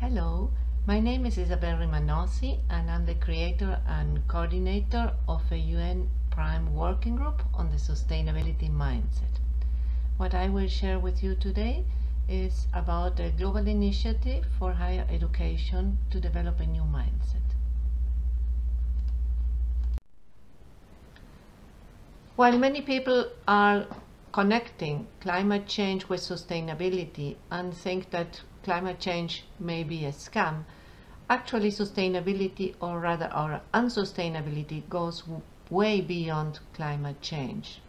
Hello, my name is Isabel Rimanosi and I'm the creator and coordinator of a UN Prime working group on the sustainability mindset. What I will share with you today is about a global initiative for higher education to develop a new mindset. While many people are connecting climate change with sustainability and think that climate change may be a scam, actually sustainability, or rather our unsustainability, goes way beyond climate change.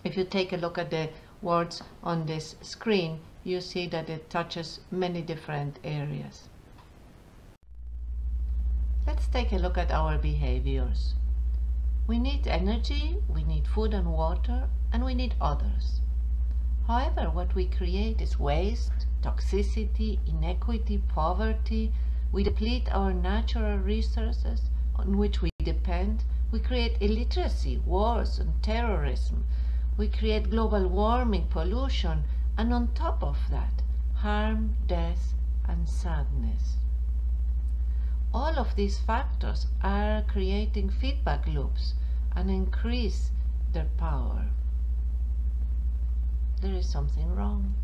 If you take a look at the words on this screen, you see that it touches many different areas. Let's take a look at our behaviors. We need energy, we need food and water, and we need others. However, what we create is waste, toxicity, inequity, poverty. We deplete our natural resources on which we depend. We create illiteracy, wars, and terrorism. We create global warming, pollution, and on top of that, harm, death, and sadness. All of these factors are creating feedback loops and increase their power. There is something wrong.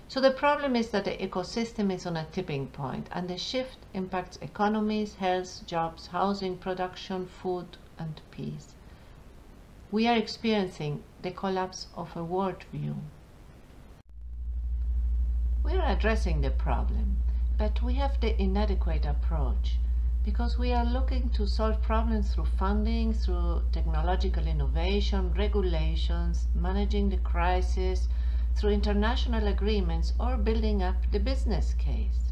So the problem is that the ecosystem is on a tipping point, and the shift impacts economies, health, jobs, housing, production, food, and peace. We are experiencing the collapse of a worldview. We are addressing the problem, but we have the inadequate approach because we are looking to solve problems through funding, through technological innovation, regulations, managing the crisis, through international agreements, or building up the business case.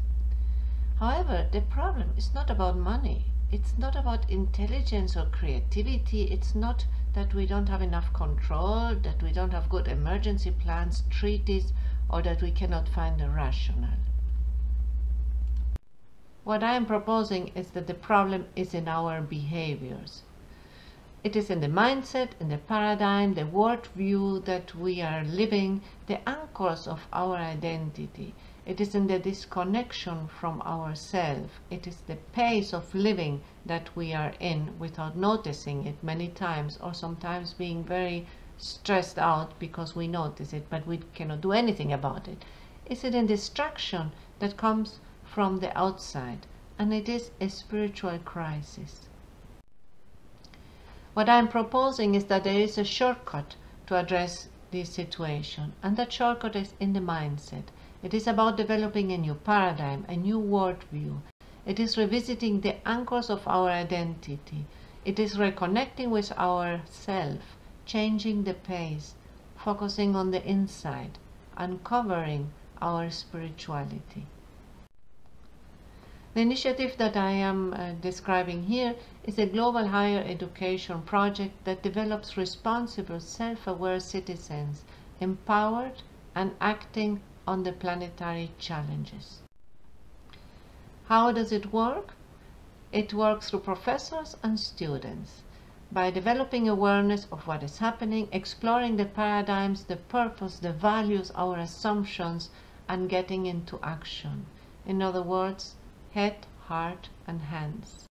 However, the problem is not about money. It's not about intelligence or creativity. It's not that we don't have enough control, that we don't have good emergency plans, treaties, or that we cannot find a rationale. What I am proposing is that the problem is in our behaviors. It is in the mindset, in the paradigm, the worldview that we are living, the anchors of our identity. It is in the disconnection from ourselves. It is the pace of living that we are in without noticing it many times, or sometimes being very stressed out because we notice it, but we cannot do anything about it. Is it in distraction that comes from the outside? And it is a spiritual crisis. What I'm proposing is that there is a shortcut to address this situation, and that shortcut is in the mindset. It is about developing a new paradigm, a new worldview. It is revisiting the anchors of our identity. It is reconnecting with ourself, changing the pace, focusing on the inside, uncovering our spirituality. The initiative that I am describing here is a global higher education project that develops responsible, self-aware citizens, empowered and acting on the planetary challenges. How does it work? It works through professors and students by developing awareness of what is happening, exploring the paradigms, the purpose, the values, our assumptions, and getting into action. In other words, head, heart, and hands.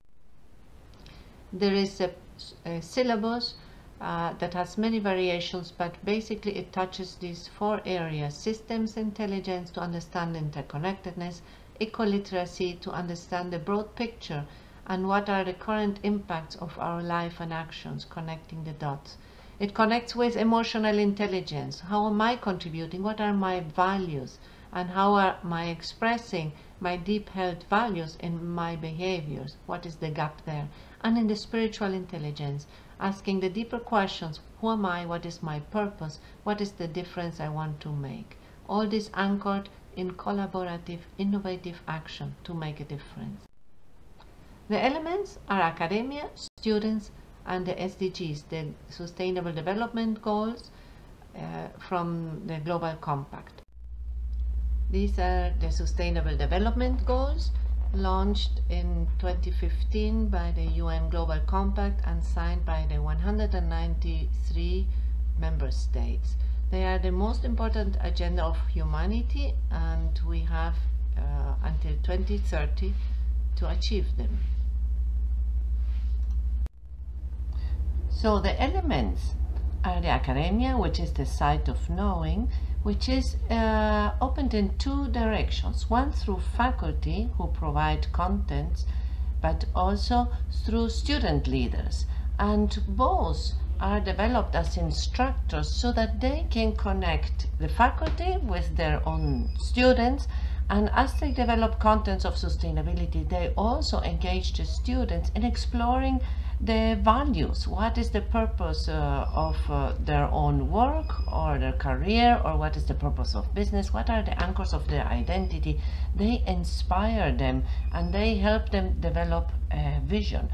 There is a syllabus that has many variations, but basically it touches these four areas: systems intelligence to understand interconnectedness, eco-literacy to understand the broad picture and what are the current impacts of our life and actions, connecting the dots. It connects with emotional intelligence. How am I contributing? What are my values? And how am I expressing my deep-held values in my behaviors? What is the gap there? And in the spiritual intelligence, asking the deeper questions: who am I? What is my purpose? What is the difference I want to make? All this anchored in collaborative, innovative action to make a difference. The elements are academia, students, and the SDGs, the Sustainable Development Goals from the Global Compact. These are the Sustainable Development Goals launched in 2015 by the UN Global Compact and signed by the 193 member states. They are the most important agenda of humanity, and we have until 2030 to achieve them. So the elements are the academia, which is the site of knowing, which is opened in two directions. One through faculty who provide contents, but also through student leaders. And both are developed as instructors so that they can connect the faculty with their own students. And as they develop contents of sustainability, they also engage the students in exploring the values. What is the purpose of their own work or their career, or what is the purpose of business? What are the anchors of their identity? They inspire them and they help them develop a vision.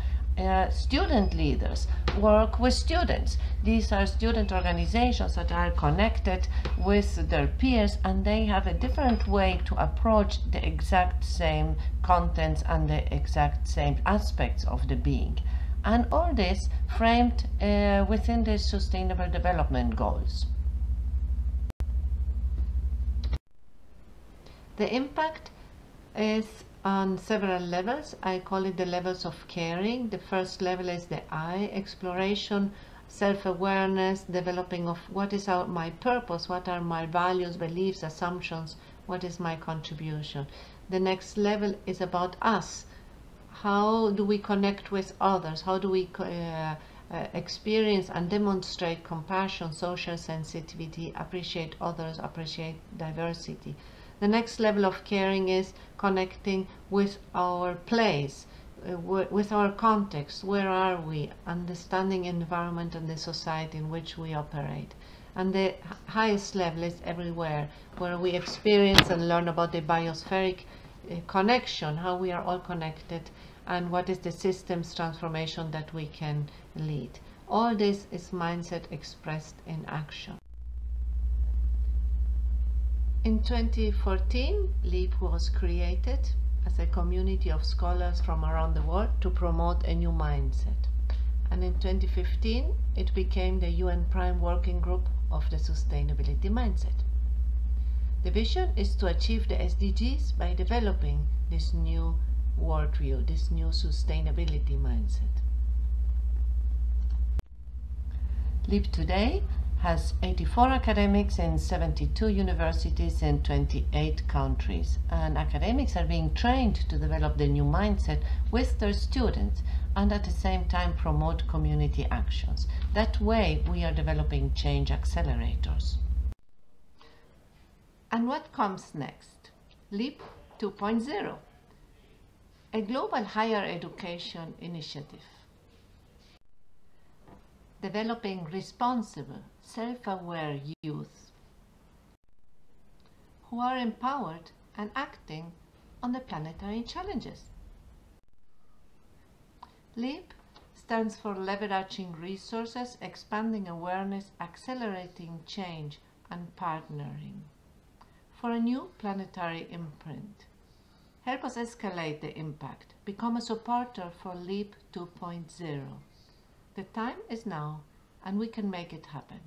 Student leaders work with students. These are student organizations that are connected with their peers, and they have a different way to approach the exact same contents and the exact same aspects of the being. And all this framed within the Sustainable Development Goals. The impact is on several levels. I call it the levels of caring. The first level is the I, exploration, self-awareness, developing of what is my purpose, what are my values, beliefs, assumptions, what is my contribution. The next level is about us. How do we connect with others? How do we experience and demonstrate compassion, social sensitivity, appreciate others, appreciate diversity? The next level of caring is connecting with our place, with our context. Where are we? Understanding environment and the society in which we operate. And the highest level is everywhere, where we experience and learn about the biospheric connection, how we are all connected, and what is the systems transformation that we can lead. All this is mindset expressed in action. In 2014, LEAP was created as a community of scholars from around the world to promote a new mindset. And in 2015, it became the UN Prime Working Group of the Sustainability Mindset. The vision is to achieve the SDGs by developing this new worldview, this new sustainability mindset. LEAP today has 84 academics in 72 universities in 28 countries, and academics are being trained to develop the new mindset with their students and at the same time promote community actions. That way we are developing change accelerators. And what comes next? LEAP 2.0, a global higher education initiative, developing responsible, self-aware youth who are empowered and acting on the planetary challenges. LEAP stands for leveraging resources, expanding awareness, accelerating change, and partnering for a new planetary imprint. Help us escalate the impact. Become a supporter for LEAP 2.0. The time is now, and we can make it happen.